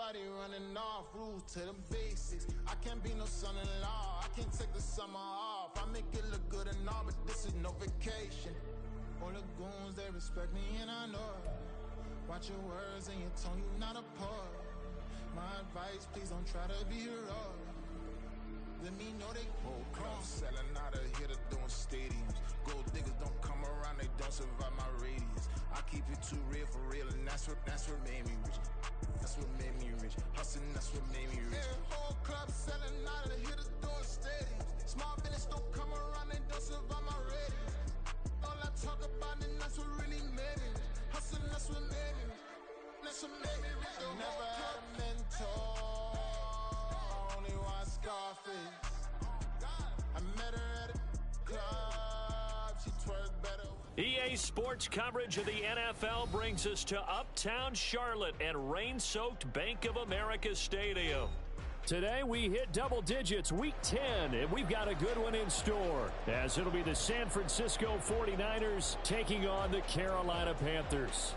body running off, rules to the basics. I can't be no son-in-law, I can't take the summer off. I make it look good and all, but this is no vacation. All the goons, they respect me and I know it. Watch your words and your tone, you not a poet. My advice, please don't try to be heroic. Let me know they whole club selling out of here to doing stadiums. Gold diggers don't come around, they don't survive my radius. I keep it too real for real, and that's what made me rich. That's what made me rich. Hustling, that's what made me rich. Yeah, whole club selling out of here to doing stadiums. Small business don't come around, they don't survive my radius. All I talk about, and that's what really made me rich. Hustling, that's what made me rich. That's what made me rich. I never had a mentor. Only one Scarface. I met her at a club. She twerked better. EA Sports coverage of the NFL brings us to Uptown Charlotte and rain-soaked Bank of America Stadium. Today we hit double digits, week 10, and we've got a good one in store, as it'll be the San Francisco 49ers taking on the Carolina Panthers.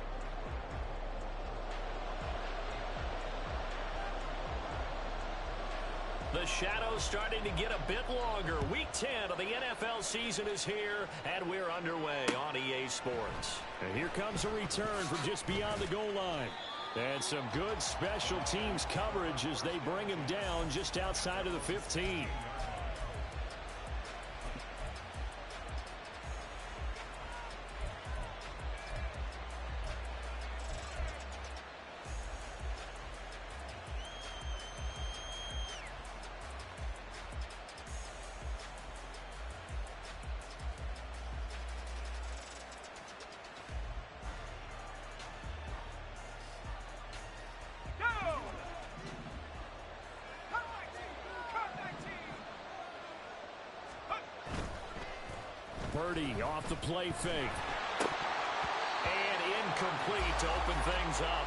The shadow's starting to get a bit longer. Week 10 of the NFL season is here, and we're underway on EA Sports. And here comes a return from just beyond the goal line. And some good special teams coverage as they bring him down just outside of the 15. Purdy off the play fake. And incomplete to open things up.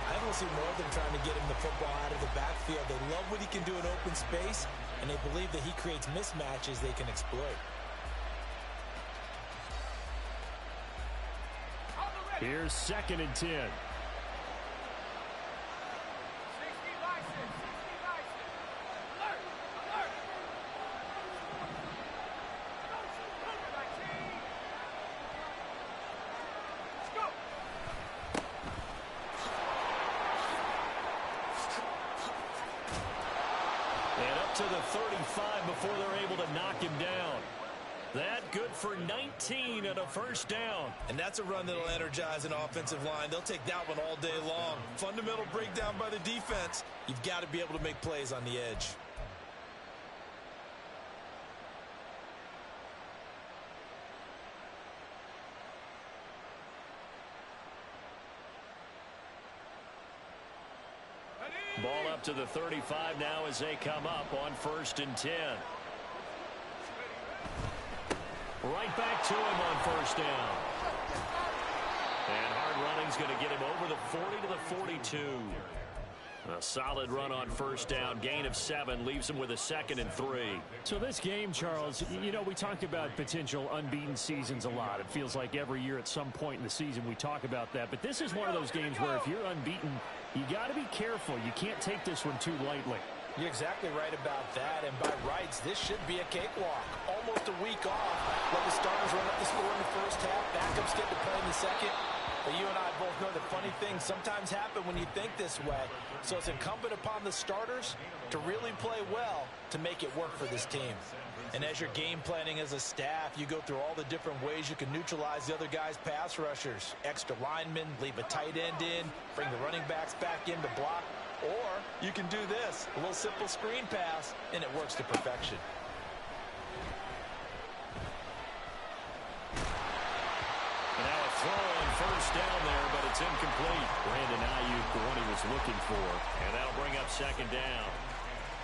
I don't see more than trying to get him the football out of the backfield. They love what he can do in open space, and they believe that he creates mismatches they can exploit. Here's 2nd and 10. To the 35 before they're able to knock him down. That good for 19 and a first down. And that's a run that'll energize an offensive line. They'll take that one all day long. Fundamental breakdown by the defense. You've got to be able to make plays on the edge. Ball up to the 35 now as they come up on 1st and 10. Right back to him on 1st down. And hard running's going to get him over the 40 to the 42. A solid run on 1st down. Gain of 7 leaves him with a 2nd and 3. So this game, Charles, you know, we talk about potential unbeaten seasons a lot. It feels like every year at some point in the season we talk about that. But this is one of those games where if you're unbeaten, you got to be careful. You can't take this one too lightly. You're exactly right about that. And by rights, this should be a cakewalk. Almost a week off. Let the starters run up the score in the first half. Backups get to play in the second. But you and I both know that funny things sometimes happen when you think this way. So it's incumbent upon the starters to really play well to make it work for this team. And as you're game planning as a staff, you go through all the different ways you can neutralize the other guy's pass rushers. Extra linemen, leave a tight end in, bring the running backs back in to block. Or you can do this, a little simple screen pass, and it works to perfection. Throw on 1st down there, but it's incomplete. Brandon Ayuk, the one he was looking for. And that'll bring up 2nd down.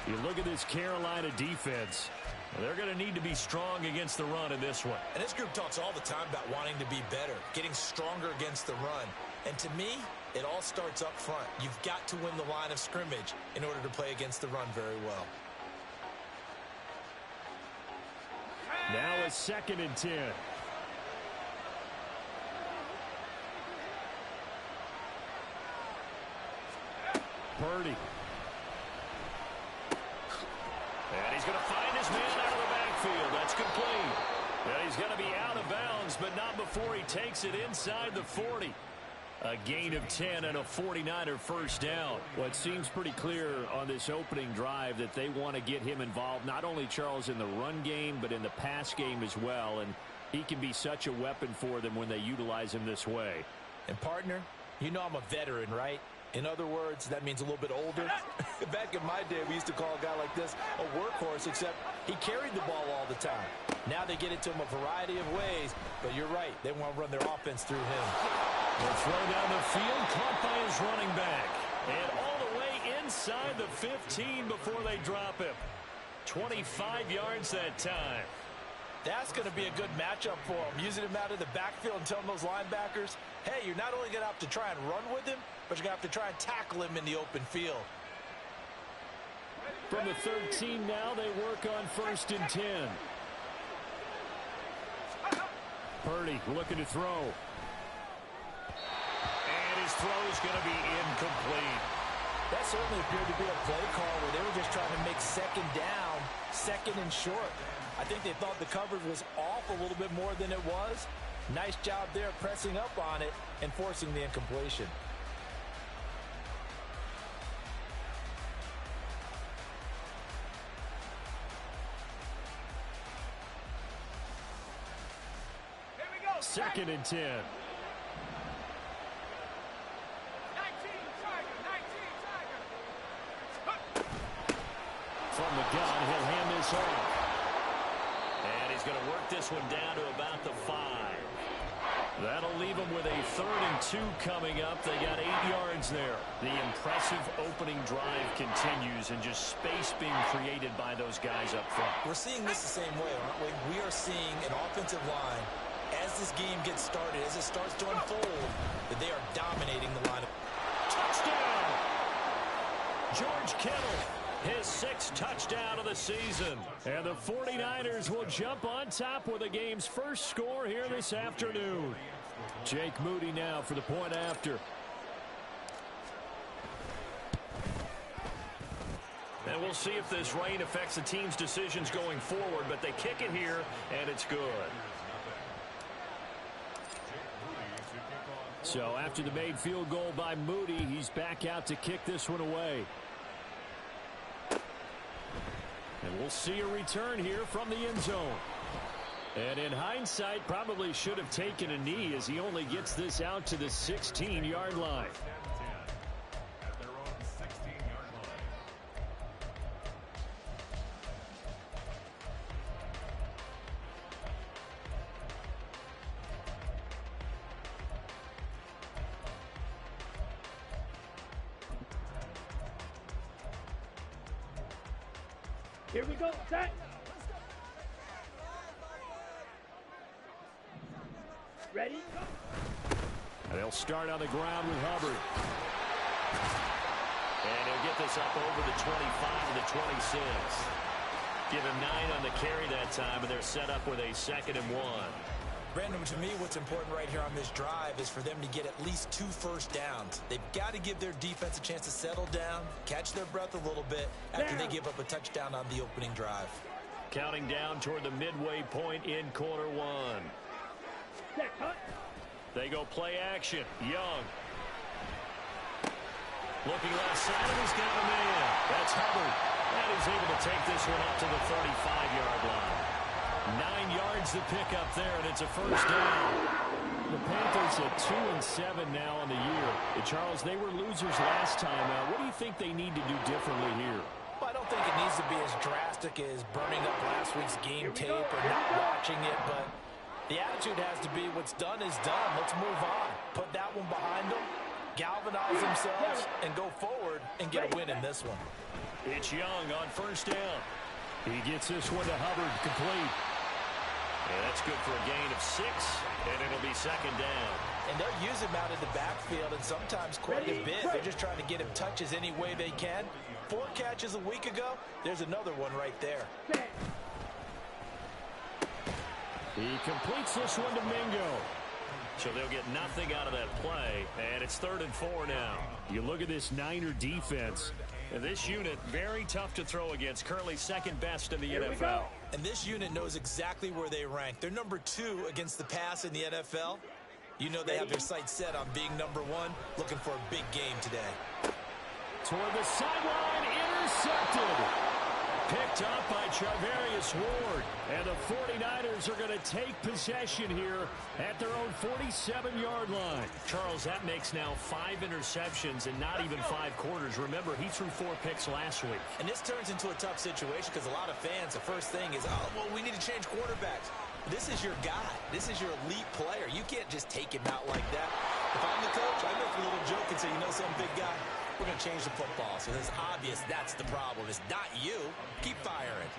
You look at this Carolina defense. They're going to need to be strong against the run in this one. And this group talks all the time about wanting to be better, getting stronger against the run. And to me, it all starts up front. You've got to win the line of scrimmage in order to play against the run very well. Now it's 2nd and 10. Purdy. And he's going to find his man out of the backfield. That's complete. And he's going to be out of bounds, but not before he takes it inside the 40. A gain of 10 and a 49er first down. Well, it seems pretty clear on this opening drive that they want to get him involved, not only, Charles, in the run game, but in the pass game as well. And he can be such a weapon for them when they utilize him this way. And, partner, you know I'm a veteran, right? In other words, that means a little bit older. Back in my day, we used to call a guy like this a workhorse, except he carried the ball all the time. Now they get it to him a variety of ways, but you're right. They want to run their offense through him. They'll throw down the field, caught by his running back. And all the way inside the 15 before they drop him. 25 yards that time. That's going to be a good matchup for him. Using him out of the backfield and telling those linebackers, hey, you're not only going to have to try and run with him, but you're going to have to try and tackle him in the open field. From the 13 now, they work on 1st and 10. Purdy looking to throw. And his throw is going to be incomplete. That certainly appeared to be a play call where they were just trying to make second down, second and short. I think they thought the coverage was off a little bit more than it was. Nice job there pressing up on it and forcing the incompletion. Here we go. 2nd and 10. 19 Tiger. From the gun, he'll hand this off. And he's going to work this one down to about the 5. That'll leave them with a 3rd and 2 coming up. They got 8 yards there. The impressive opening drive continues, and just space being created by those guys up front. We're seeing this the same way, aren't we? We are seeing an offensive line, as this game gets started, as it starts to unfold, that they are dominating the line. Touchdown! George Kittle. His 6th touchdown of the season. And the 49ers will jump on top with the game's first score here this afternoon. Jake Moody now for the point after. And we'll see if this rain affects the team's decisions going forward, but they kick it here, and it's good. So after the made field goal by Moody, he's back out to kick this one away. And we'll see a return here from the end zone. And in hindsight, probably should have taken a knee as he only gets this out to the 16-yard line. Here we go, set. Ready? And they'll start on the ground with Hubbard. And he'll get this up over the 25 and the 26. Give him 9 on the carry that time, and they're set up with a 2nd and 1. Brandon, to me, what's important right here on this drive is for them to get at least 2 first downs. They've got to give their defense a chance to settle down, catch their breath a little bit after they give up a touchdown on the opening drive. Counting down toward the midway point in quarter 1. They go play action. Young. Looking left side, and he's got a man. That's Hubbard. And he's able to take this one up to the 45-yard line. 9 yards to pick up there, and it's a first down. The Panthers at 2-7 now on the year. Charles, they were losers last time out. What do you think they need to do differently here? Well, I don't think it needs to be as drastic as burning up last week's game tape or not watching it, but the attitude has to be what's done is done. Let's move on. Put that one behind them, galvanize themselves, and go forward and get a win in this one. It's Young on first down. He gets this one to Hubbard, complete. And that's good for a gain of 6, and it'll be 2nd down. And they'll use him out of the backfield, and sometimes quite a bit. They're just trying to get him touches any way they can. 4 catches a week ago. There's another one right there. He completes this one to Mingo. So they'll get nothing out of that play, and it's 3rd and 4 now. You look at this Niner defense. This unit, very tough to throw against. Currently second best in the NFL. And this unit knows exactly where they rank. They're number 2 against the pass in the NFL. You know they have their sights set on being number 1, looking for a big game today. Toward the sideline, intercepted. Picked up by Charvarius Ward. And the 49ers are going to take possession here at their own 47-yard line. Charles, that makes now 5 interceptions and not even 5 quarters. Remember, he threw 4 picks last week. And this turns into a tough situation because a lot of fans, the first thing is, oh, well, we need to change quarterbacks. This is your guy. This is your elite player. You can't just take him out like that. If I'm the coach, I make a little joke and say, you know, some big guy, we're going to change the football. So it's obvious that's the problem. It's not you. Keep firing.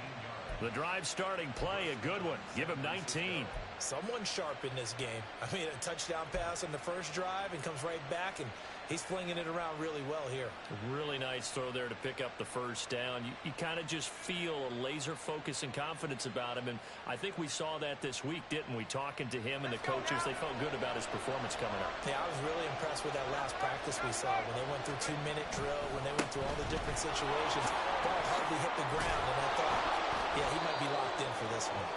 The drive starting play, a good one. Give him 19. Someone sharp in this game. I mean, a touchdown pass on the first drive and comes right back, and he's flinging it around really well here. Really nice throw there to pick up the first down. You kind of just feel a laser focus and confidence about him, and I think we saw that this week, didn't we? Talking to him and the coaches, they felt good about his performance coming up. Yeah, I was really impressed with that last practice we saw when they went through 2-minute drill, when they went through all the different situations. Ball hardly hit the ground, and I thought, yeah, he might be locked in for this one.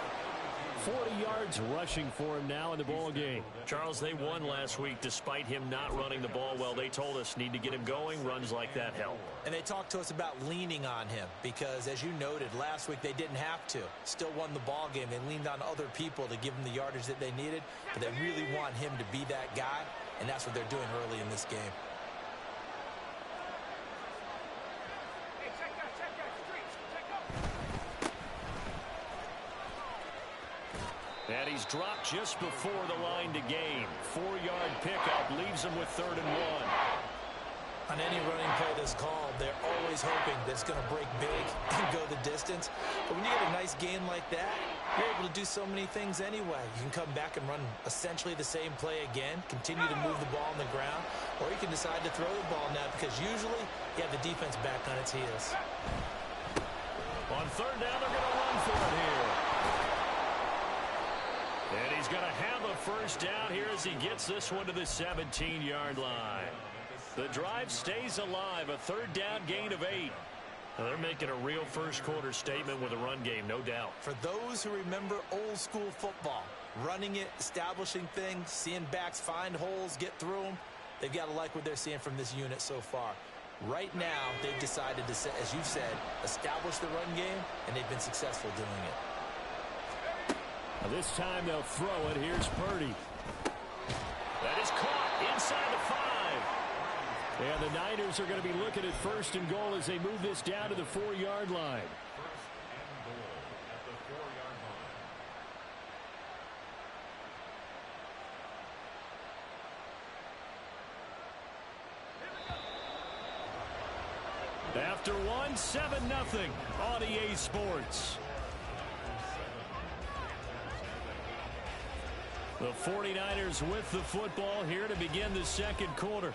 40 yards rushing for him now in the ball game. Charles, they won last week despite him not running the ball well. They told us need to get him going. Runs like that help. And they talked to us about leaning on him because, as you noted, last week they didn't have to. Still won the ball game. They leaned on other people to give them the yardage that they needed, but they really want him to be that guy, and that's what they're doing early in this game. And he's dropped just before the line to gain. 4-yard pickup leaves him with 3rd and 1. On any running play that's called, they're always hoping that it's going to break big and go the distance. But when you get a nice gain like that, you're able to do so many things anyway. You can come back and run essentially the same play again, continue to move the ball on the ground, or you can decide to throw the ball now because usually you have the defense back on its heels. On 3rd down, they're going to run for it here. And he's going to have a first down here as he gets this one to the 17-yard line. The drive stays alive, a 3rd down gain of 8. Now they're making a real first-quarter statement with a run game, no doubt. For those who remember old-school football, running it, establishing things, seeing backs find holes, get through them, they've got to like what they're seeing from this unit so far. Right now, they've decided to, as you've said, establish the run game, and they've been successful doing it. Now this time they'll throw it. Here's Purdy. That is caught inside the 5. And the Niners are going to be looking at 1st and goal as they move this down to the 4-yard line. After 1, 7-0 on EA Sports. The 49ers with the football here to begin the 2nd quarter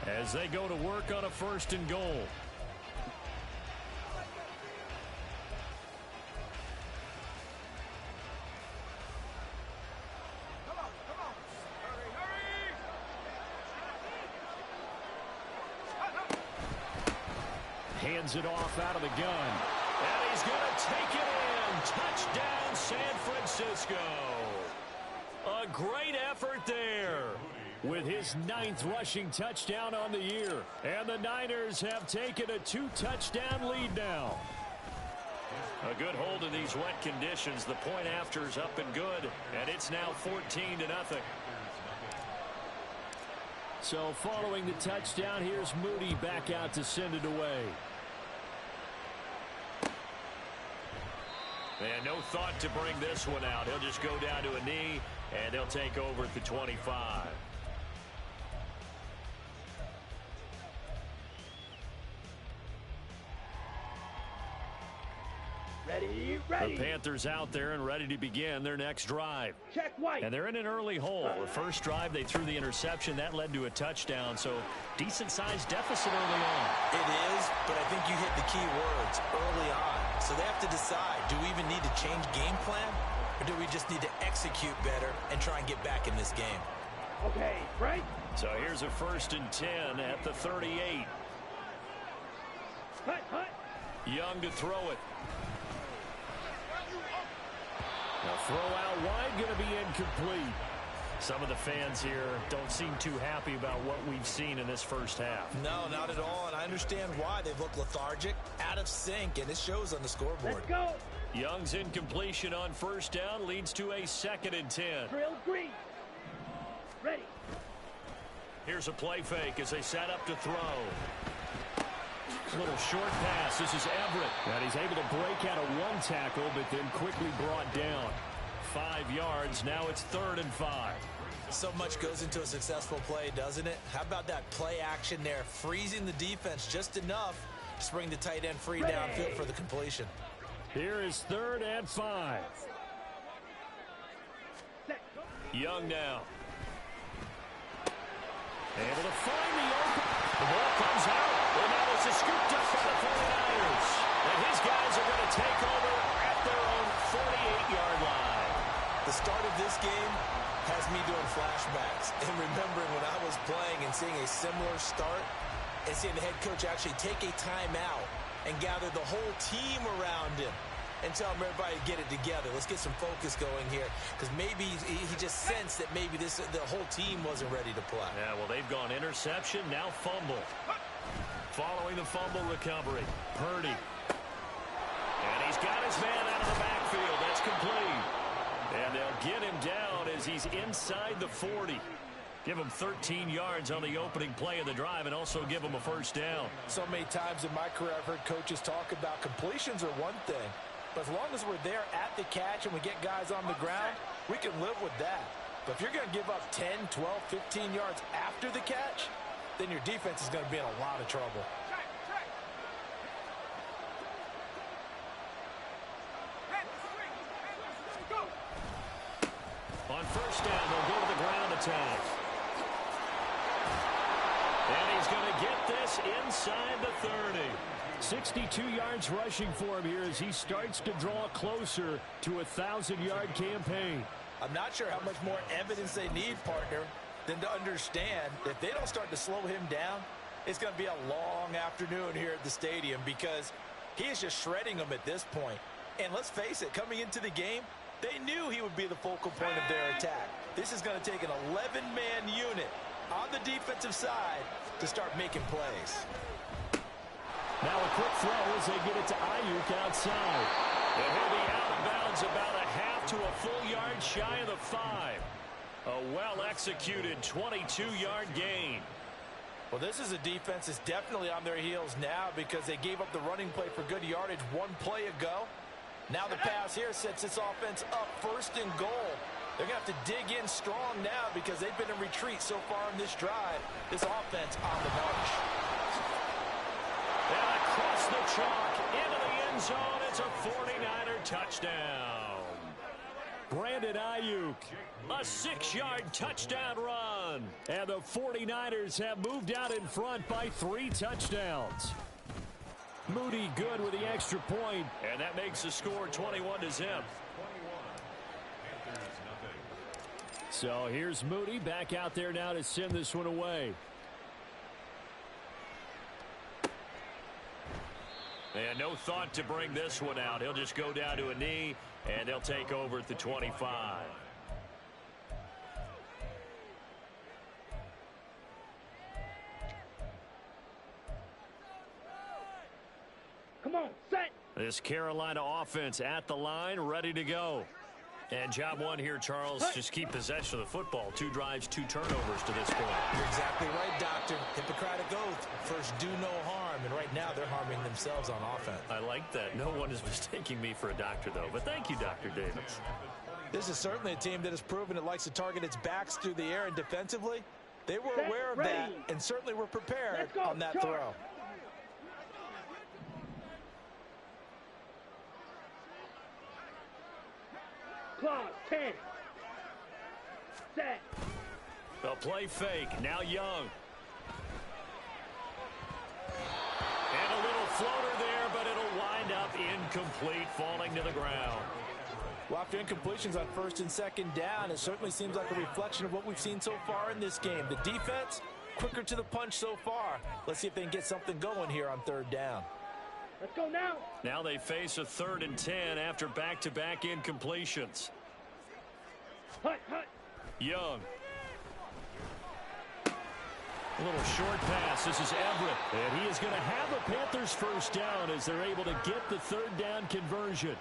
as they go to work on a 1st and goal. Hands it off out of the gun. And he's going to take it in. Touchdown, San Francisco. A great effort there. With his 9th rushing touchdown on the year. And the Niners have taken a 2-touchdown lead now. A good hold in these wet conditions. The point after is up and good. And it's now 14-0. So following the touchdown, here's Moody back out to send it away. And no thought to bring this one out. He'll just go down to a knee, and they'll take over at the 25. Ready. The Panthers out there and ready to begin their next drive. Check White. And they're in an early hole. The first drive, they threw the interception. That led to a touchdown, so decent-sized deficit early on. It is, but I think you hit the key words early on. So they have to decide, do we even need to change game plan, or do we just need to execute better and try and get back in this game? Okay, right? So here's a 1st and 10 at the 38. Hut, hut. Young to throw it. Now throw out wide, going to be incomplete. Some of the fans here don't seem too happy about what we've seen in this first half. No, not at all, and I understand why. They've looked lethargic, out of sync, and it shows on the scoreboard. Let's go. Young's incompletion on 1st down leads to a 2nd and 10. Drill green. Ready. Here's a play fake as they set up to throw. Little short pass. This is Everett. And he's able to break out of one tackle, but then quickly brought down. 5 yards. Now it's 3rd and 5. So much goes into a successful play, doesn't it? How about that play action there, freezing the defense just enough to bring the tight end free downfield for the completion. Here is 3rd and 5. Young now. Able to find the open. The ball comes out. And now this is scooped up by the 49ers. And his guys are going to take over at their own 48-yard line. The start of this game has me doing flashbacks and remembering when I was playing and seeing a similar start and seeing the head coach actually take a timeout and gather the whole team around him and tell him everybody to get it together. Let's get some focus going here, because maybe he just sensed that maybe the whole team wasn't ready to play. Yeah, well, they've gone interception, now fumble. Following the fumble recovery, Purdy. And he's got his man out of the backfield. That's complete. And they'll get him down as he's inside the 40. Give him 13 yards on the opening play of the drive and also give him a 1st down. So many times in my career I've heard coaches talk about completions are one thing, but as long as we're there at the catch and we get guys on the ground, we can live with that. But if you're going to give up 10, 12, 15 yards after the catch, then your defense is going to be in a lot of trouble. On 1st down, they'll go to the ground attack. And he's going to get this inside the 30. 62 yards rushing for him here as he starts to draw closer to a 1,000-yard campaign. I'm not sure how much more evidence they need, partner, than to understand that if they don't start to slow him down, it's going to be a long afternoon here at the stadium, because he is just shredding them at this point. And let's face it, coming into the game, they knew he would be the focal point of their attack. This is going to take an 11-man unit on the defensive side to start making plays. Now a quick throw as they get it to Ayuk outside. And he'll be out of bounds about a half to a full yard shy of the 5. A well-executed 22-yard gain. Well, this is a defense that's definitely on their heels now, because they gave up the running play for good yardage one play ago. Now the pass here sets this offense up 1st and goal. They're going to have to dig in strong now because they've been in retreat so far in this drive. This offense on the march. And across the chalk into the end zone, it's a 49er touchdown. Brandon Ayuk, a 6-yard touchdown run. And the 49ers have moved out in front by 3 touchdowns. Moody good with the extra point, and that makes the score 21-0. So here's Moody back out there now to send this one away. And no thought to bring this one out. He'll just go down to a knee, and they'll take over at the 25. Come on, set. This Carolina offense at the line, ready to go. And job one here, Charles, just keep possession of the football. 2 drives, 2 turnovers to this point. You're exactly right, Doctor. Hippocratic oath. First, do no harm. And right now, they're harming themselves on offense. I like that. No one is mistaking me for a doctor, though. But thank you, Dr. Davis. This is certainly a team that has proven it likes to target its backs through the air, and defensively, they were aware of that and certainly were prepared on that throw. Clock, 10. Set. They'll play fake. Now Young. And a little floater there, but it'll wind up incomplete, falling to the ground. Well, after incompletions on first and second down, it certainly seems like a reflection of what we've seen so far in this game. The defense, quicker to the punch so far. Let's see if they can get something going here on third down. Let's go now. Now they face a 3rd and 10 after back-to-back incompletions. Hut, hut. Young. A little short pass. This is Everett. And he is going to have a Panthers first down as they're able to get the 3rd down conversion.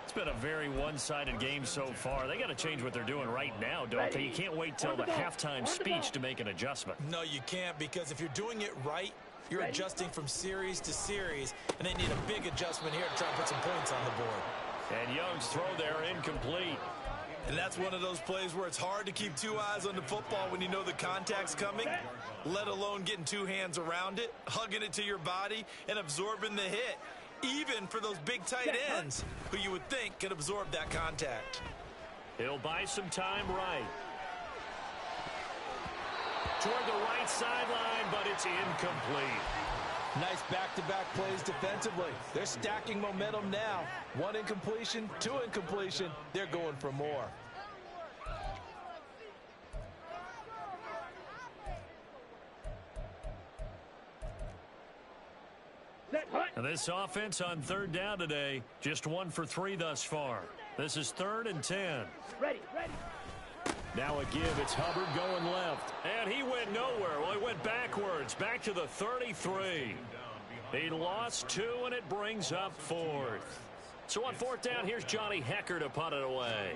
It's been a very one-sided game so far. They got to change what they're doing right now, don't they? You can't wait till the halftime speech to make an adjustment. No, you can't, because if you're doing it right, you're adjusting from series to series, and they need a big adjustment here to try and put some points on the board. And Young's throw there incomplete. And that's one of those plays where it's hard to keep 2 eyes on the football when you know the contact's coming, let alone getting 2 hands around it, hugging it to your body, and absorbing the hit, even for those big tight ends who you would think could absorb that contact. He'll buy some time right. Toward the right sideline, but it's incomplete. Nice back-to-back plays defensively. They're stacking momentum now. 1 incompletion, 2 incompletion. They're going for more. And this offense on 3rd down today, just 1 for 3 thus far. This is 3rd and 10. Ready, ready. Now a give. It's Hubbard going left. And he went nowhere. Well, he went backwards. Back to the 33. He lost 2, and it brings up 4th. So on 4th down, here's Johnny Hekker to punt it away.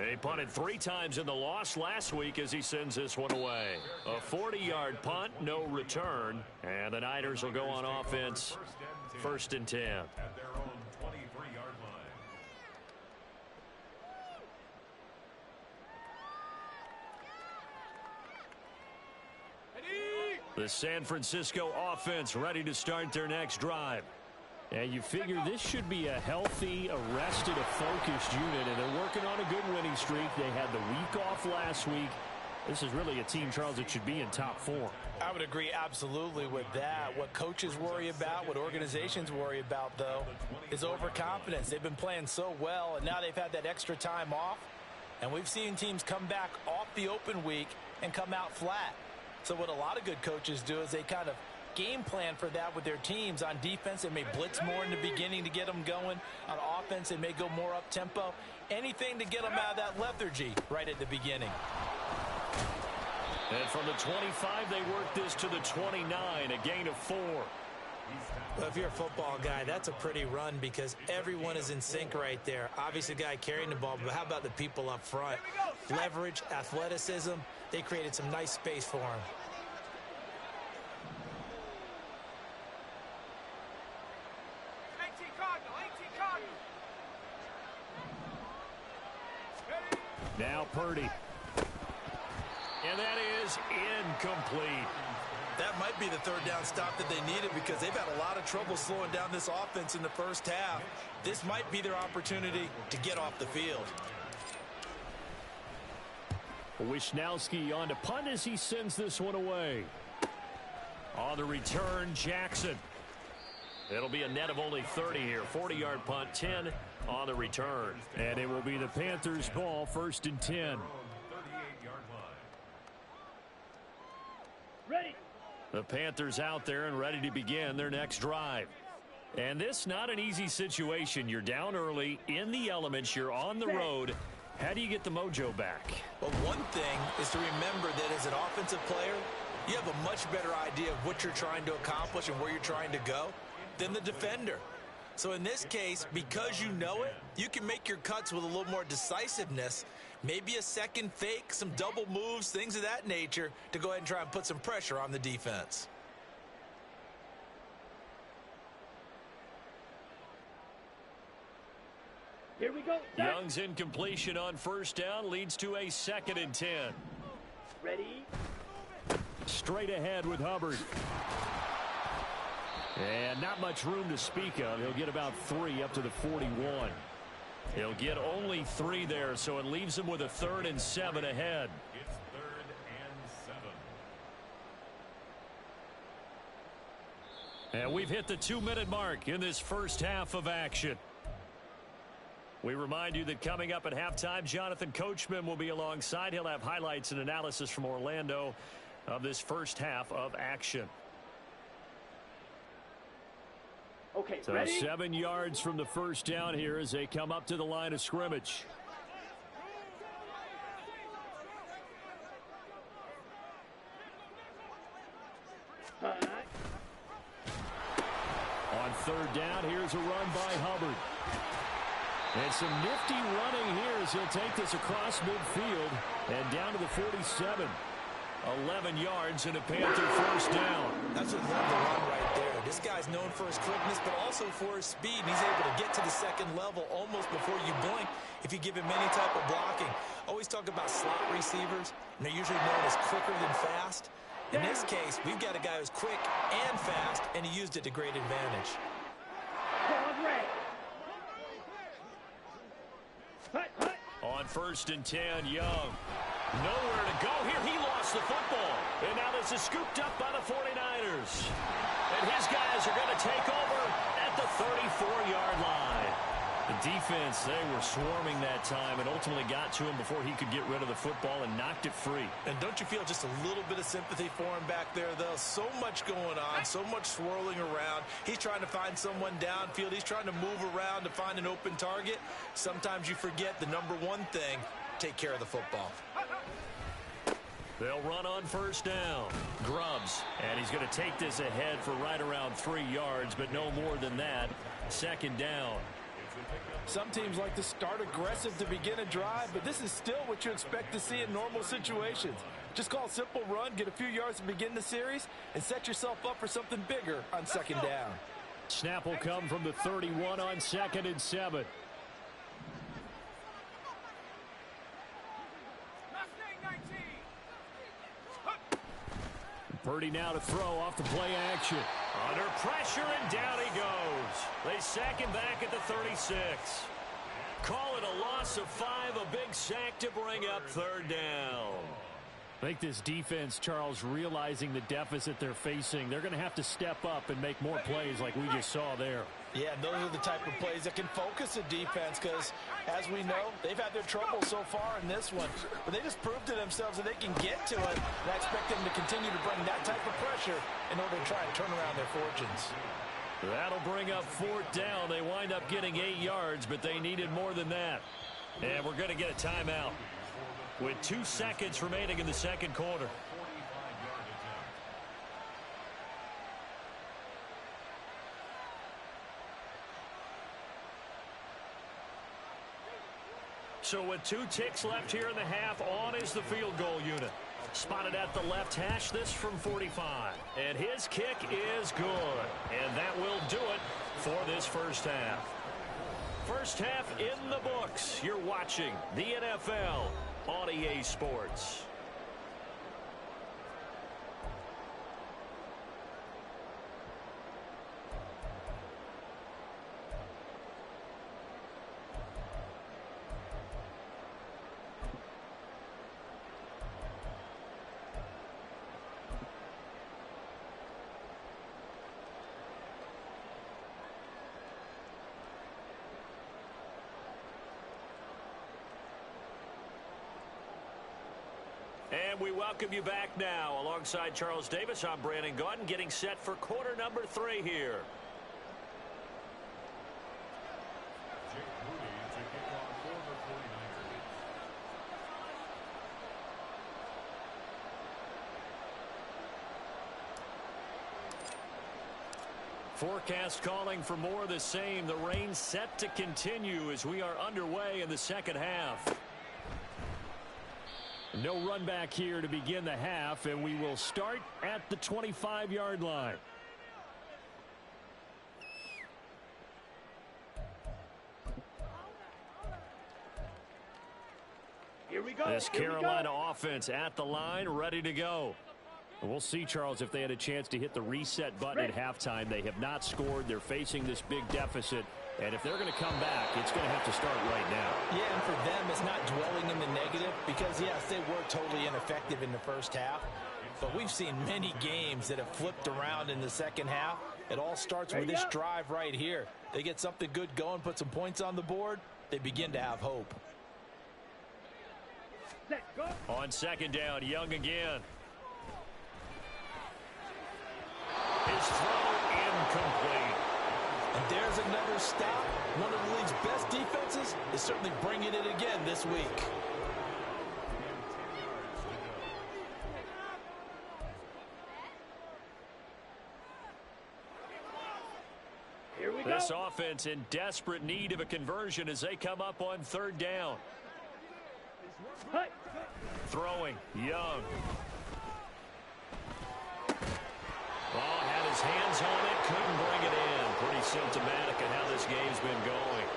He punted 3 times in the loss last week as he sends this one away. A 40-yard punt, no return. And the Niners will go on offense. 1st and 10. The San Francisco offense ready to start their next drive. And you figure this should be a healthy, arrested, a focused unit, and they're working on a good winning streak. They had the week off last week. This is really a team, Charles, that should be in top 4. I would agree absolutely with that. What coaches worry about, what organizations worry about, though, is overconfidence. They've been playing so well, and now they've had that extra time off. And we've seen teams come back off the open week and come out flat. So what a lot of good coaches do is they kind of game plan for that with their teams. On defense, they may blitz more in the beginning to get them going. On offense, they may go more up-tempo. Anything to get them out of that lethargy right at the beginning. And from the 25, they work this to the 29, a gain of 4. Well, if you're a football guy, that's a pretty run because everyone is in sync right there. Obviously, the guy carrying the ball, but how about the people up front? Leverage, athleticism, they created some nice space for him. Now Purdy. And that is incomplete. That might be the 3rd down stop that they needed because they've had a lot of trouble slowing down this offense in the first half. This might be their opportunity to get off the field. Wisnowski on to punt as he sends this one away. On the return, Jackson. It'll be a net of only 30 here. 40-yard punt, 10 on the return. And it will be the Panthers' ball, 1st and 10. Ready. The Panthers out there and ready to begin their next drive. And this not an easy situation. You're down early, in the elements, you're on the road. How do you get the mojo back? Well, one thing is to remember that as an offensive player, you have a much better idea of what you're trying to accomplish and where you're trying to go than the defender. So in this case, because you know it, you can make your cuts with a little more decisiveness, maybe a second fake, some double moves, things of that nature to go ahead and try and put some pressure on the defense. Here we go. Young's incompletion on 1st down leads to a 2nd and 10. Ready. Straight ahead with Hubbard. And not much room to speak of. He'll get about 3 up to the 41. He'll get only 3 there, so it leaves him with a 3rd and 7 ahead. It's 3rd and 7. And we've hit the 2-minute mark in this first half of action. We remind you that coming up at halftime, Jonathan Coachman will be alongside. He'll have highlights and analysis from Orlando of this first half of action. Okay, so ready? 7 yards from the first down here as they come up to the line of scrimmage. On third down, here's a run by Hubbard. And some nifty running here as he'll take this across midfield and down to the 47. 11 yards and a Panther first down. That's what led the run right there. This guy's known for his quickness, but also for his speed. And he's able to get to the second level almost before you blink if you give him any type of blocking. Always talk about slot receivers, and they're usually known as quicker than fast. In this case, we've got a guy who's quick and fast, and he used it to great advantage. On first and 10, Young. Nowhere to go here. He lost the football. And now this is scooped up by the 49ers. And his guys are going to take over at the 34-yard line. The defense, they were swarming that time and ultimately got to him before he could get rid of the football and knocked it free. And don't you feel just a little bit of sympathy for him back there, though? So much going on, so much swirling around. He's trying to find someone downfield. He's trying to move around to find an open target. Sometimes you forget the number one thing, take care of the football. They'll run on first down. Grubbs. And he's going to take this ahead for right around 3 yards, but no more than that. Second down. Some teams like to start aggressive to begin a drive, but this is still what you expect to see in normal situations. Just call a simple run, get a few yards to begin the series, and set yourself up for something bigger on second down. Snap will come from the 31 on 2nd and 7. Purdy now to throw off the play action. Under pressure, and down he goes. They sack him back at the 36. Call it a loss of 5, a big sack to bring up third down. I think this defense, Charles, realizing the deficit they're facing, they're going to have to step up and make more plays like we just saw there. Yeah, those are the type of plays that can focus a defense because, as we know, they've had their trouble so far in this one. But they just proved to themselves that they can get to it, and I expect them to continue to bring that type of pressure in order to try and turn around their fortunes. That'll bring up fourth down. They wind up getting 8 yards, but they needed more than that. And we're going to get a timeout with 2 seconds remaining in the second quarter. So with 2 ticks left here in the half, on is the field goal unit. Spotted at the left hash, this from 45. And his kick is good. And that will do it for this first half. First half in the books. You're watching the NFL on EA Sports. And we welcome you back now. Alongside Charles Davis, I'm Brandon Gaudin, getting set for quarter number 3 here. Forecast calling for more of the same. The rain set to continue as we are underway in the second half. No run back here to begin the half, and we will start at the 25-yard line. Here we go. This Carolina offense at the line, ready to go. We'll see, Charles, if they had a chance to hit the reset button at halftime. They have not scored. They're facing this big deficit. And if they're going to come back, it's going to have to start right now. Yeah, and for them, it's not dwelling in the negative because, yes, they were totally ineffective in the first half. But we've seen many games that have flipped around in the second half. It all starts with this drive right here. They get something good going, put some points on the board. they begin to have hope. On second down, Young again. His throw incomplete. And there's another stop. One of the league's best defenses is certainly bringing it again this week. This offense in desperate need of a conversion as they come up on third down. Throwing, Young. Oh, had his hands on it, couldn't bring it in. Pretty symptomatic of how this game's been going.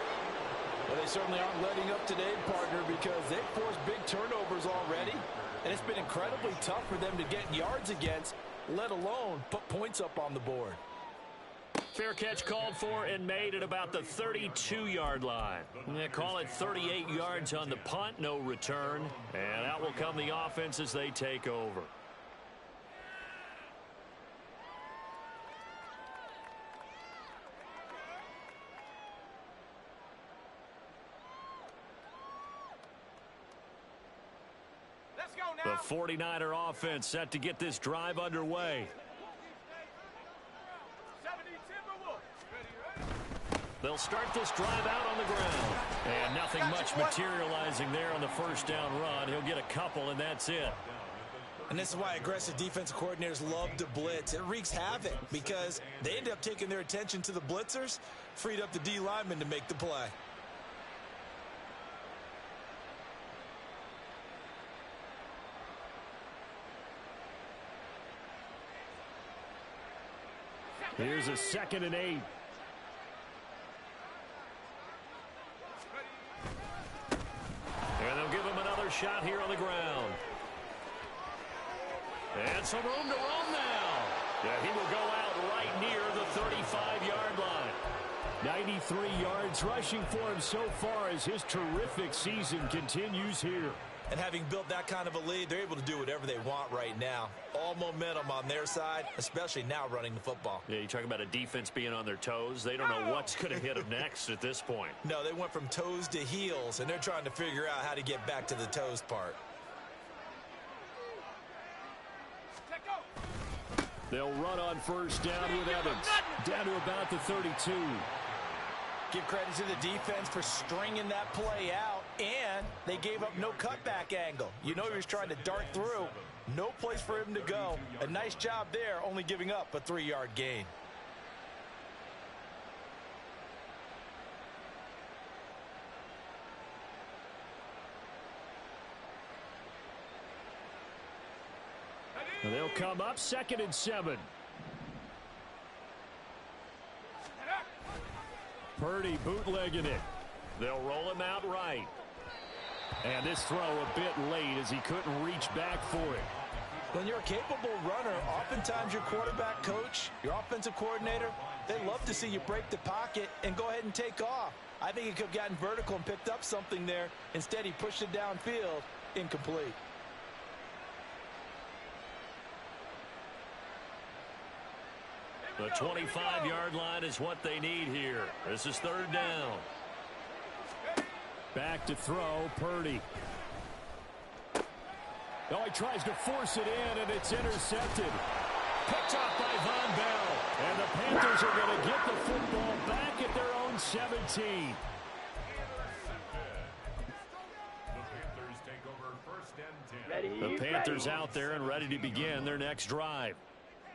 Well, they certainly aren't letting up today, partner, because they've forced big turnovers already. And it's been incredibly tough for them to get yards against, let alone put points up on the board. Fair catch called for and made at about the 32-yard line. They call it 38 yards on the punt, no return. And out will come the offense as they take over. Let's go now. The 49er offense set to get this drive underway. They'll start this drive out on the ground. And nothing much materializing there on the first down run. He'll get a couple, and that's it. And this is why aggressive defensive coordinators love to blitz. It wreaks havoc because they end up taking their attention to the blitzers, freed up the D lineman to make the play. Here's a 2nd and 8. And they'll give him another shot here on the ground. And some room to roam now. Yeah, he will go out right near the 35-yard line. 93 yards rushing for him so far as his terrific season continues here. And having built that kind of a lead, they're able to do whatever they want right now. All momentum on their side, especially now running the football. Yeah, you talk about a defense being on their toes. They don't know what's going to hit them next at this point. No, they went from toes to heels, and they're trying to figure out how to get back to the toes part. They'll run on first down with Evans. Down to about the 32. Give credit to the defense for stringing that play out, and they gave up no cutback angle. You know he was trying to dart through. No place for him to go. A nice job there, only giving up a 3-yard gain. And they'll come up 2nd and 7. Purdy bootlegging it. They'll roll him out right. And this throw a bit late as he couldn't reach back for it. When you're a capable runner, oftentimes your quarterback coach, your offensive coordinator, they love to see you break the pocket and go ahead and take off. I think he could have gotten vertical and picked up something there. Instead, he pushed it downfield, incomplete. The 25-yard line is what they need here. This is 3rd down. Back to throw, Purdy. Oh, he tries to force it in, and it's intercepted. Picked off by Von Bell. And the Panthers are going to get the football back at their own 17. The Panthers out there and ready to begin their next drive.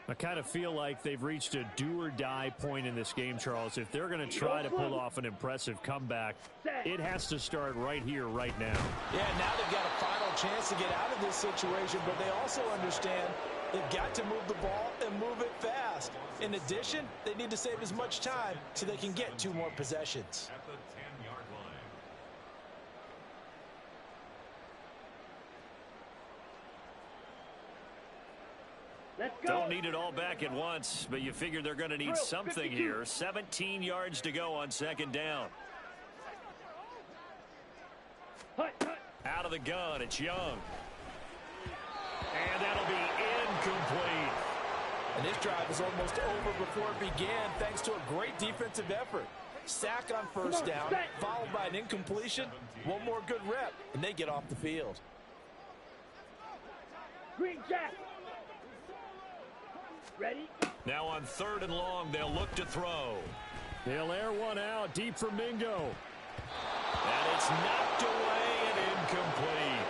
I kind of feel like they've reached a do-or-die point in this game, Charles. If they're going to try to pull off an impressive comeback, it has to start right here, right now. Yeah, now they've got a final chance to get out of this situation, but they also understand they've got to move the ball and move it fast. In addition, they need to save as much time so they can get 2 more possessions. At the 10-yard line. Don't need it all back at once, but you figure they're going to need something here. 17 yards to go on 2nd down. Out of the gun, it's Young. And that'll be incomplete. And this drive is almost over before it began thanks to a great defensive effort. sack on first down, followed by an incompletion, one more good rep, and they get off the field. Green Jack. Ready? Now on 3rd and long, they'll look to throw. They'll air one out deep for Mingo. And it's knocked away and incomplete.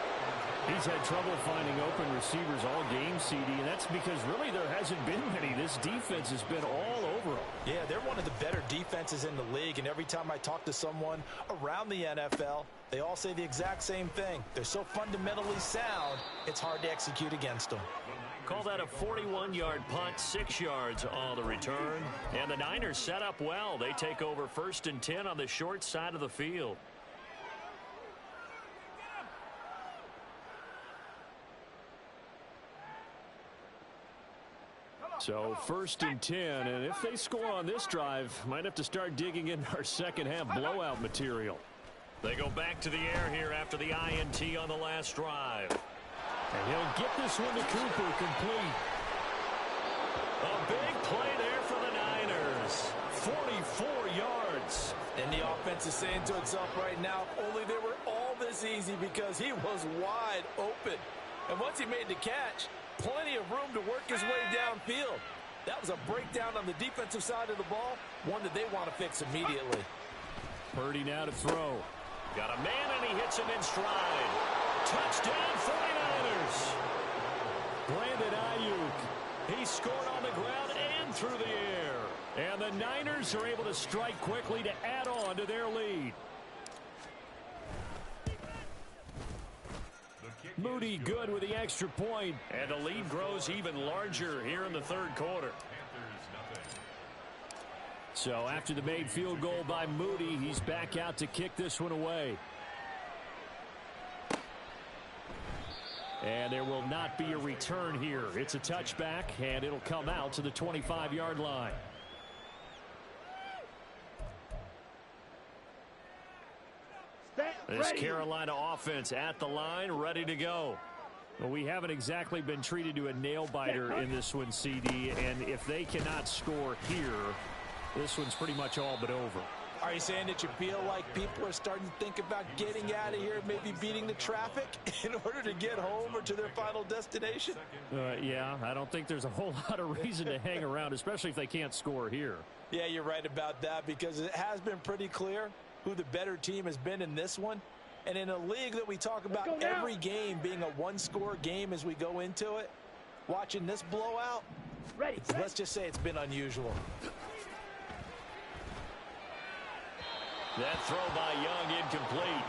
He's had trouble finding open receivers all game, CD, and that's because really there hasn't been many. This defense has been all over them. Yeah, they're one of the better defenses in the league, and every time I talk to someone around the NFL, they all say the exact same thing. They're so fundamentally sound, it's hard to execute against them. Call that a 41-yard punt, 6 yards on the return. And the Niners set up well. They take over 1st and 10 on the short side of the field. So 1st and 10, and if they score on this drive, might have to start digging in our second half blowout material. They go back to the air here after the INT on the last drive. And he'll get this one to Cooper, complete. A big play there for the Niners. 44 yards. And the offense is saying to itself right now, if only they were all this easy, because he was wide open. And once he made the catch, plenty of room to work his way downfield. That was a breakdown on the defensive side of the ball, one that they want to fix immediately. Purdy now to throw. Got a man, and he hits him in stride. Touchdown, 49ers. Brandon Ayuk. He scored on the ground and through the air. And the Niners are able to strike quickly to add on to their lead. Moody good with the extra point. And the lead grows even larger here in the 3rd quarter. So after the made field goal by Moody, he's back out to kick this one away. And there will not be a return here. It's a touchback, and it'll come out to the 25-yard line. This Carolina offense at the line, ready to go. Well, we haven't exactly been treated to a nail-biter in this one, CD, and if they cannot score here, this one's pretty much all but over. Are you saying that you feel like people are starting to think about getting out of here, maybe beating the traffic in order to get home or to their final destination? Yeah, I don't think there's a whole lot of reason to hang around, especially if they can't score here. Yeah, you're right about that, because it has been pretty clear who the better team has been in this one. And in a league that we talk about every game being a one-score game as we go into it, watching this blowout, let's just say it's been unusual. That throw by Young incomplete.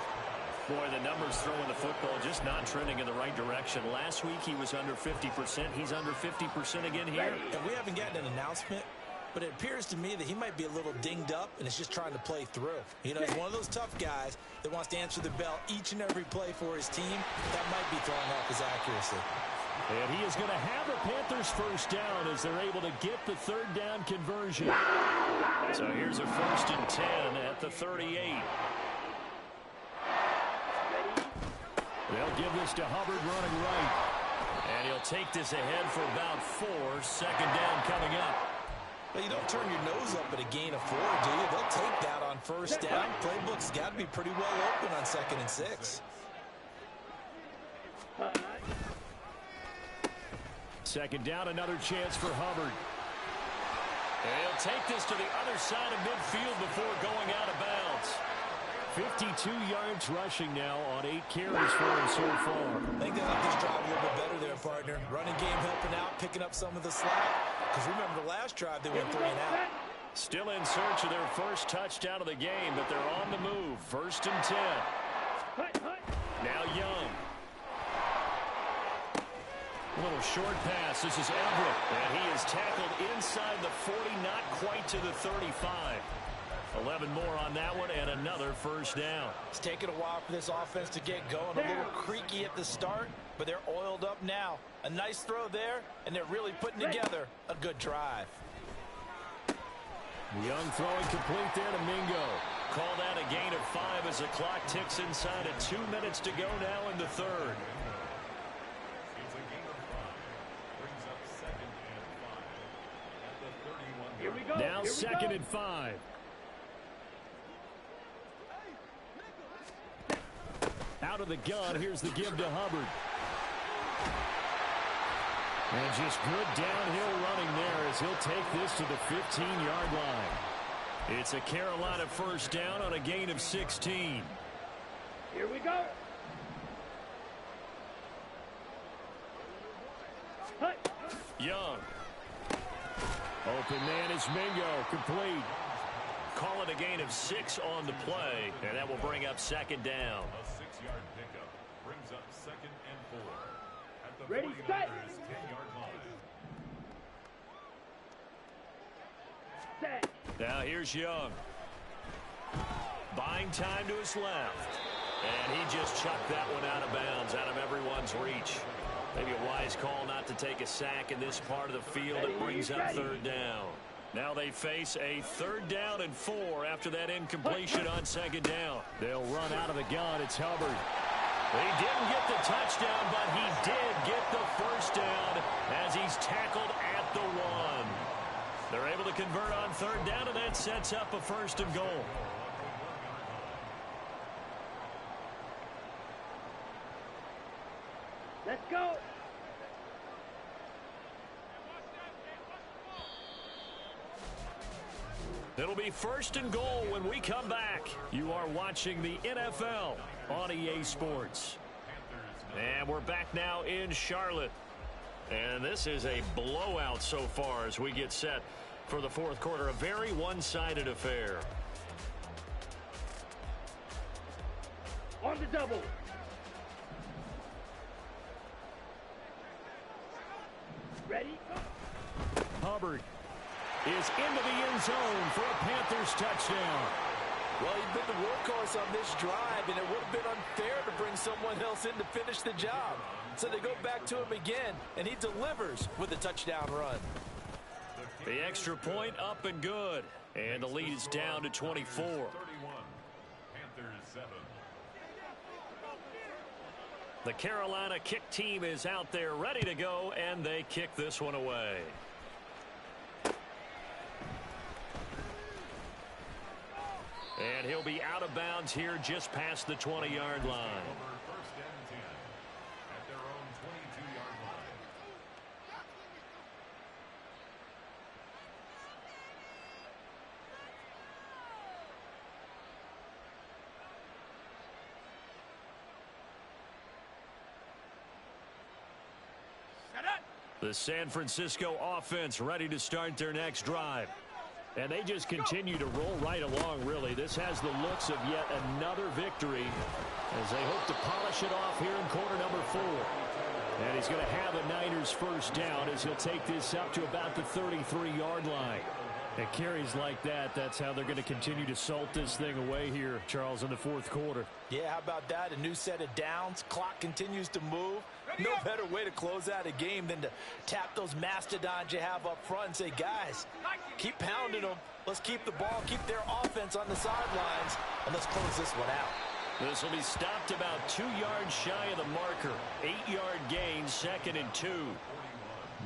Boy, the numbers throwing the football just not trending in the right direction. Last week he was under 50%. He's under 50% again here. And we haven't gotten an announcement, but it appears to me that he might be a little dinged up and is just trying to play through. You know, he's one of those tough guys that wants to answer the bell each and every play for his team. That might be throwing off his accuracy. And he is going to have the Panthers first down as they're able to get the 3rd down conversion. So here's a 1st and 10 at the 38. They'll give this to Hubbard running right. And he'll take this ahead for about 4. 2nd down coming up. Well, you don't turn your nose up at a gain of 4, do you? They'll take that on 1st down. Playbook's got to be pretty well open on 2nd and 6. 2nd down, another chance for Hubbard. And he'll take this to the other side of midfield before going out of bounds. 52 yards rushing now on 8 carries for him so far. I think they like this drive a little bit better there, partner. Running game helping out, picking up some of the slack. Because remember, the last drive they went 3 and out. Still in search of their first touchdown of the game, but they're on the move. 1st and 10. Now Young. A little short pass. This is Everett. And he is tackled inside the 40, not quite to the 35. 11 more on that one, and another 1st down. It's taken a while for this offense to get going. A little creaky at the start, but they're oiled up now. A nice throw there, and they're really putting together a good drive. Young throwing complete there to Mingo. Call that a gain of 5 as the clock ticks inside of 2 minutes to go now in the 3rd. Now 2nd and 5. out of the gun. Here's the give to Hubbard. And just good downhill running there as he'll take this to the 15-yard line. It's a Carolina first down on a gain of 16. Here we go. Young. Open man is Mingo. Complete. Call it a gain of 6 on the play, and that will bring up second down. A 6-yard pickup brings up 2nd and 4. At the Ready, set. 10-yard line. Set. Now here's Young. Buying time to his left. And he just chucked that one out of bounds, out of everyone's reach. Maybe a wise call not to take a sack in this part of the field. It brings up third down. Now they face a 3rd down and 4 after that incompletion on second down. They'll run out of the gun. It's Hubbard. He didn't get the touchdown, but he did get the first down as he's tackled at the 1. They're able to convert on 3rd down, and that sets up a 1st and goal. Let's go. It'll be 1st and goal when we come back. You are watching the NFL on EA Sports. And we're back now in Charlotte. And this is a blowout so far as we get set for the 4th quarter. A very one-sided affair. On the double. Ready? Hubbard is into the end zone for a Panthers touchdown. Well, he's been the workhorse on this drive, and it would have been unfair to bring someone else in to finish the job. So they go back to him again, and he delivers with a touchdown run. The extra point up and good. And the lead is down to 24. 31. Panthers 7. The Carolina kick team is out there ready to go, and they kick this one away. And he'll be out of bounds here just past the 20-yard line. Over 1st and 10 at their own 22-yard line. The San Francisco offense ready to start their next drive. And they just continue to roll right along, really. This has the looks of yet another victory as they hope to polish it off here in quarter number 4. And he's going to have a Niners first down as he'll take this up to about the 33-yard line. At carries like that, that's how they're going to continue to salt this thing away here, Charles, in the 4th quarter. Yeah, how about that? A new set of downs. Clock continues to move. No better way to close out a game than to tap those mastodons you have up front and say, guys, keep pounding them. Let's keep the ball, keep their offense on the sidelines, and let's close this one out. This will be stopped about 2 yards shy of the marker. 8-yard gain, 2nd and 2.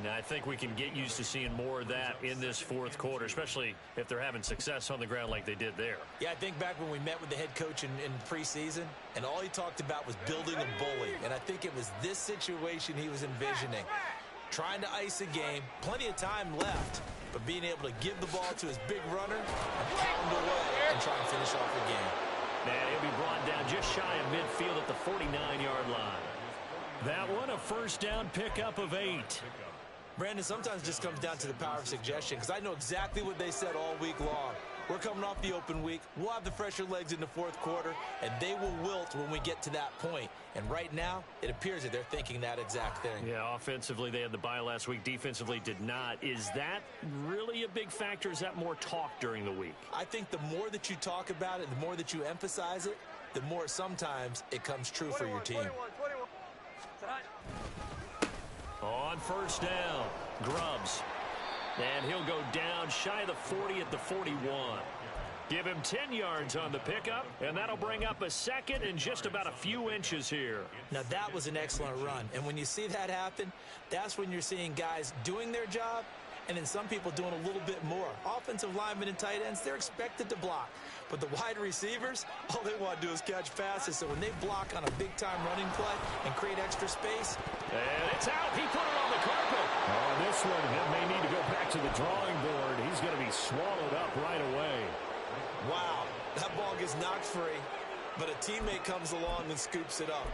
Now, I think we can get used to seeing more of that in this 4th quarter, especially if they're having success on the ground like they did there. Yeah, I think back when we met with the head coach in preseason, and all he talked about was building a bully. And I think it was this situation he was envisioning. Trying to ice a game, plenty of time left, but being able to give the ball to his big runner and pound away and try and finish off the game. And he'll be brought down just shy of midfield at the 49-yard line. That one, a first down pickup of 8. Brandon, sometimes it just comes down to the power of suggestion, because I know exactly what they said all week long. We're coming off the open week. We'll have the fresher legs in the 4th quarter, and they will wilt when we get to that point. And right now, it appears that they're thinking that exact thing. Yeah, offensively, they had the bye last week. Defensively, did not. Is that really a big factor? Is that more talk during the week? I think the more that you talk about it, the more that you emphasize it, the more sometimes it comes true for your team. 21. On first down, Grubbs. And he'll go down shy of the 40 at the 41. Give him 10 yards on the pickup, and that'll bring up a 2nd and just about a few inches here. Now, that was an excellent run. And when you see that happen, that's when you're seeing guys doing their job and then some people doing a little bit more. Offensive linemen and tight ends, they're expected to block. But the wide receivers, all they want to do is catch passes. So when they block on a big-time running play and create extra space. And it's out. He put it on the carpet. Oh, this one, he may need to go back to the drawing board. He's going to be swallowed up right away. Wow, that ball gets knocked free, but a teammate comes along and scoops it up.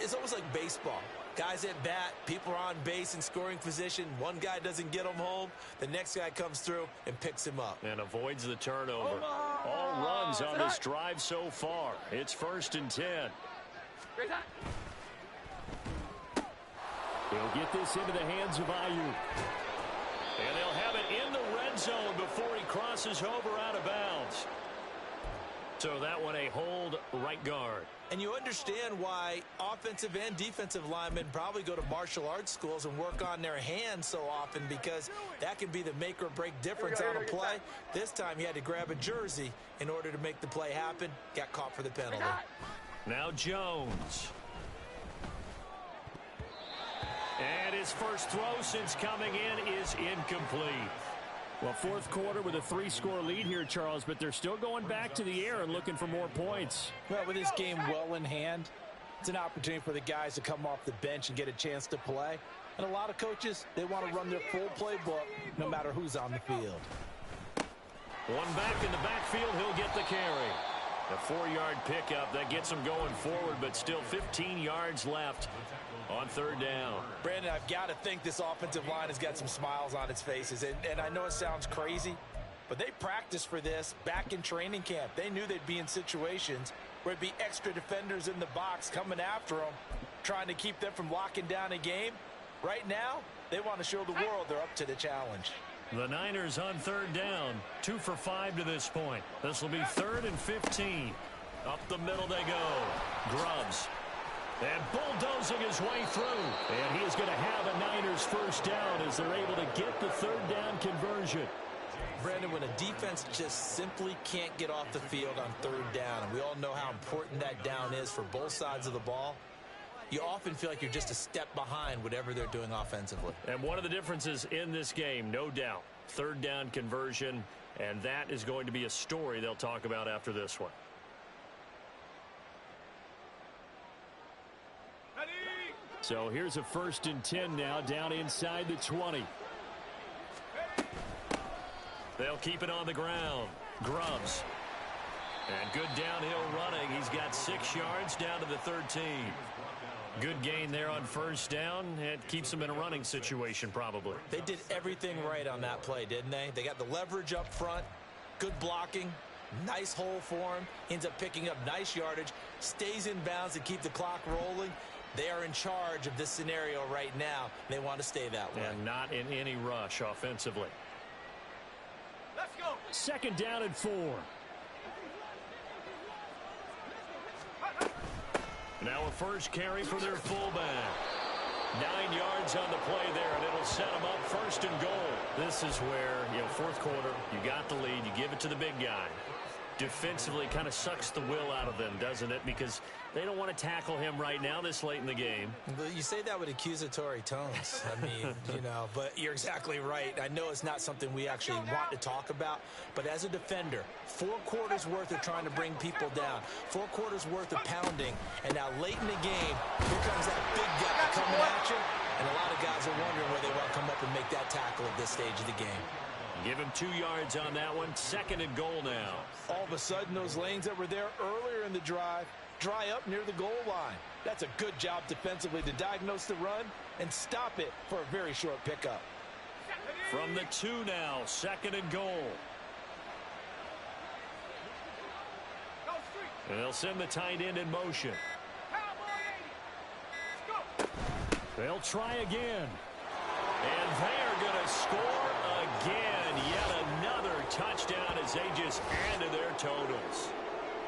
It's almost like baseball. Guys at bat, people are on base in scoring position. One guy doesn't get him home. The next guy comes through and picks him up. And avoids the turnover. All runs on this drive so far. It's 1st and 10. He'll get this into the hands of Ayuk. And they'll have it in the red zone before he crosses over out of bounds. So that one a hold right guard. And you understand why offensive and defensive linemen probably go to martial arts schools and work on their hands so often, because that can be the make or break difference on a play. This time he had to grab a jersey in order to make the play happen. Got caught for the penalty. Now Jones. And his first throw since coming in is incomplete. Well, fourth quarter with a 3-score lead here, Charles, but they're still going back to the air and looking for more points. Well, with this game well in hand, it's an opportunity for the guys to come off the bench and get a chance to play. And a lot of coaches, they want to run their full playbook no matter who's on the field. One back in the backfield, he'll get the carry. A 4-yard pickup that gets him going forward, but still 15 yards left on 3rd down. Brandon, I've got to think this offensive line has got some smiles on its faces. And I know it sounds crazy, but they practiced for this back in training camp. They knew they'd be in situations where it'd be extra defenders in the box coming after them, trying to keep them from locking down a game. Right now, they want to show the world they're up to the challenge. The Niners on 3rd down, 2 for 5 to this point. This will be 3rd and 15. Up the middle they go. Grubbs. And bulldozing his way through. And he is going to have a Niners first down as they're able to get the 3rd down conversion. Brandon, when a defense just simply can't get off the field on 3rd down, and we all know how important that down is for both sides of the ball, you often feel like you're just a step behind whatever they're doing offensively. And one of the differences in this game, no doubt, 3rd down conversion, and that is going to be a story they'll talk about after this one. So here's a 1st and 10 now, down inside the 20. They'll keep it on the ground. Grubbs. And good downhill running. He's got 6 yards down to the 13. Good gain there on 1st down. It keeps them in a running situation probably. They did everything right on that play, didn't they? They got the leverage up front, good blocking, nice hole for him. Ends up picking up nice yardage, stays in bounds to keep the clock rolling. They are in charge of this scenario right now. They want to stay that way. And not in any rush offensively. Let's go. 2nd down and 4. Now a first carry for their fullback. 9 yards on the play there, and it'll set them up 1st and goal. This is where, 4th quarter, you got the lead, you give it to the big guy. Defensively kind of sucks the will out of them, doesn't it? Because they don't want to tackle him right now this late in the game. You say that with accusatory tones. I mean, but you're exactly right. I know it's not something we actually want to talk about, but as a defender, 4 quarters worth of trying to bring people down, 4 quarters worth of pounding, and now late in the game, here comes that big guy coming at you, and a lot of guys are wondering where they want to come up and make that tackle at this stage of the game. Give him 2 yards on that one. 2nd and goal now. All of a sudden, those lanes that were there earlier in the drive dry up near the goal line. That's a good job defensively to diagnose the run and stop it for a very short pickup. From the 2 now, 2nd and goal. And they'll send the tight end in motion. They'll try again. And they're going to score again. Yet another touchdown as they just add to their totals.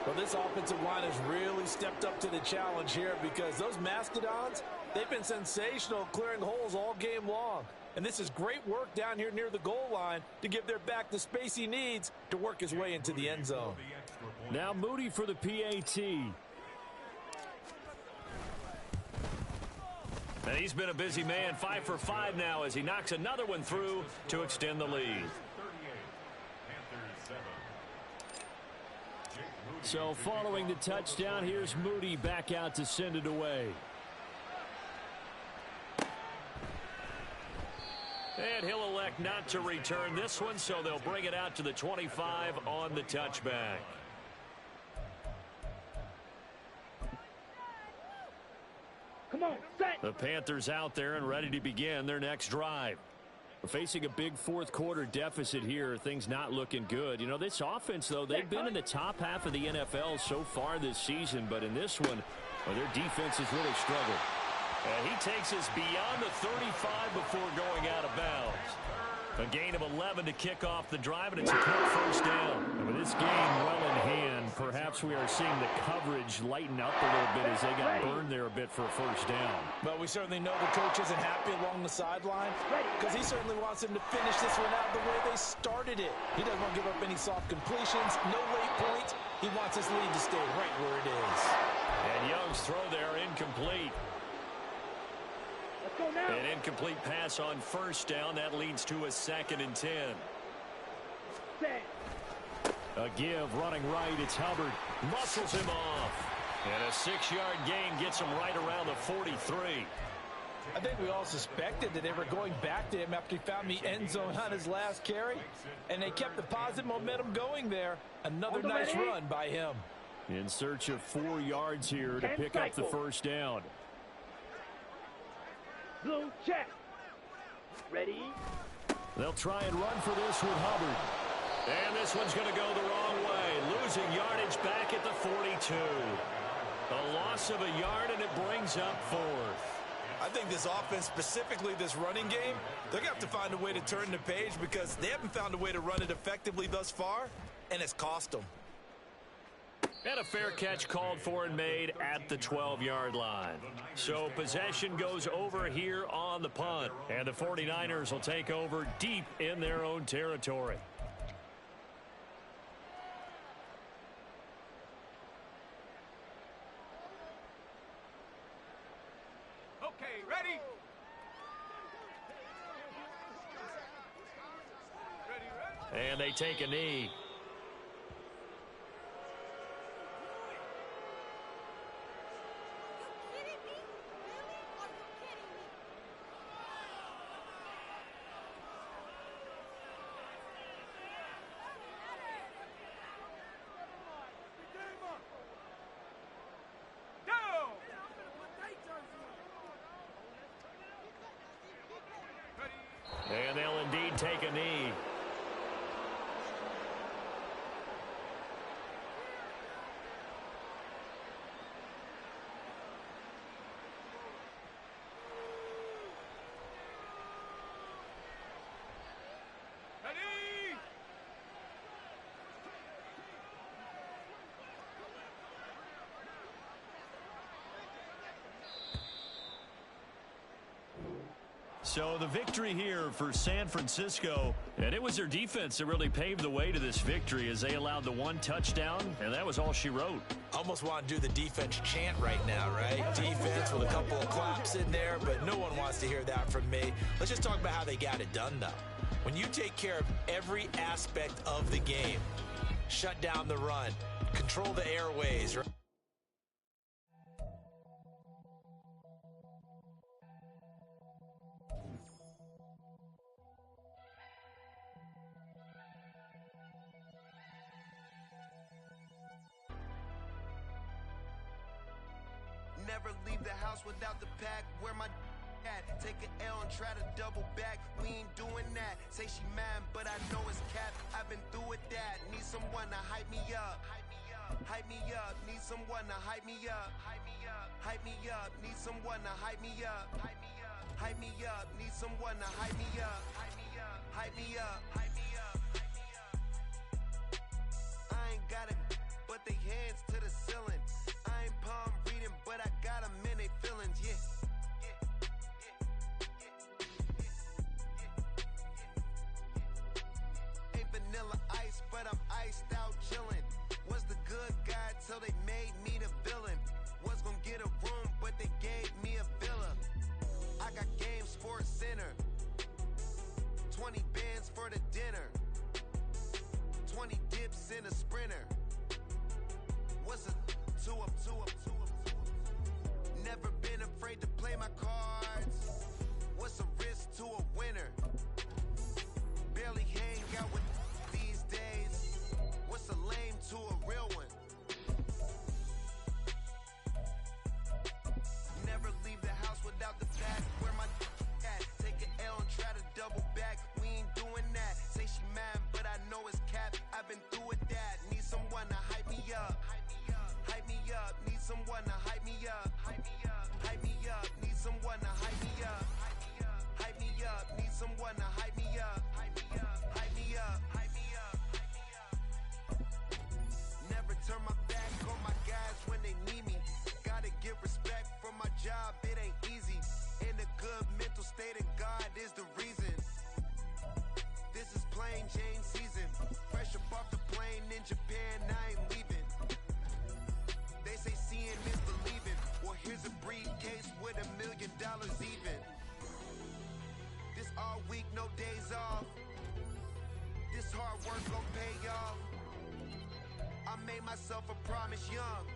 Well, this offensive line has really stepped up to the challenge here, because those Mastodons, they've been sensational clearing holes all game long. And this is great work down here near the goal line to give their back the space he needs to work his way into the end zone. Now Moody for the PAT. And he's been a busy man, 5 for 5 now as he knocks another one through to extend the lead. So following the touchdown, here's Moody back out to send it away. And he'll elect not to return this one, so they'll bring it out to the 25 on the touchback. Come on, set. The Panthers out there and ready to begin their next drive. We're facing a big fourth quarter deficit here. Things not looking good. You know, this offense, though, they've been in the top half of the NFL so far this season. But in this one, well, their defense has really struggled. And he takes us beyond the 35 before going out of bounds. A gain of 11 to kick off the drive, and it's a quick first down. And with this game well in hand, perhaps we are seeing the coverage lighten up a little bit as they got burned there a bit for a first down. But we certainly know the coach isn't happy along the sideline because he certainly wants them to finish this one out the way they started it. He doesn't want to give up any soft completions, no late points. He wants his lead to stay right where it is. And Young's throw there incomplete. An incomplete pass on first down. That leads to a 2nd and 10. A give running right. It's Hubbard. Muscles him off. And a 6-yard gain gets him right around the 43. I think we all suspected that they were going back to him after he found the end zone on his last carry. And they kept the positive momentum going there. Another nice run by him. In search of 4 yards here to pick up the first down. Blue check. Ready? They'll try and run for this with Hubbard. And this one's going to go the wrong way. Losing yardage back at the 42. A loss of a yard, and it brings up 4th. I think this offense, specifically this running game, they're going to have to find a way to turn the page because they haven't found a way to run it effectively thus far, and it's cost them. And a fair catch called for and made at the 12-yard line. So possession goes over here on the punt. And the 49ers will take over deep in their own territory. Okay, ready? And they take a knee. And they'll indeed take a knee. So the victory here for San Francisco, and it was their defense that really paved the way to this victory as they allowed the 1 touchdown, and that was all she wrote. Almost want to do the defense chant right now, right? Defense with a couple of claps in there, but no one wants to hear that from me. Let's just talk about how they got it done, though. When you take care of every aspect of the game, shut down the run, control the airways, right? Never leave the house without the pack. Where my at? Take an L and try to double back. We ain't doing that. Say she mad, but I know it's cap. I've been through with that. Need someone to hype me up. Hype me up. Need someone to hype me up. Hype me up. Hype me up. Need someone to hype me up. Hype me up. Hype me up. Need someone to hype me up. Hype me up. Hype me up. Hype me up. Hype me up. I ain't got it, but they hands to the ceiling. I ain't palm reading, but I got them in they feelings, yeah. Ain't vanilla ice, but I'm iced out chillin'. Was the good guy till they made me the villain. Was gonna get a room, but they gave me a villa. for a sinner. 20 bands for the dinner. 20 dips in a sprinter. What's a 2 up, 2 up, 2 up, 2 up? Never been afraid to play my cards. What's a risk to a winner? Barely hang out with these days. What's a lame to a real one? Never leave the house without the bag. Where my at? Take an L and try to double back. We ain't doing that. Say she mad, but I know it's cap. I've been through with that. Need someone to hype me up. Hype me up. Need someone to hype me up. Hype me up. Need someone to hype me up. Hype me up. Need someone to hype me up. Hype me up. Hype me up. Never turn my back on my guys when they need me. Gotta get respect for my job, it ain't easy. In a good mental state and God is the reason. This is plain Jane season. Fresh up off the plane in Japan, I ain't leaving. They say seeing is believing. Well, here's a briefcase with $1 million even. This all week, no days off. This hard work gon' pay off. I made myself a promise young.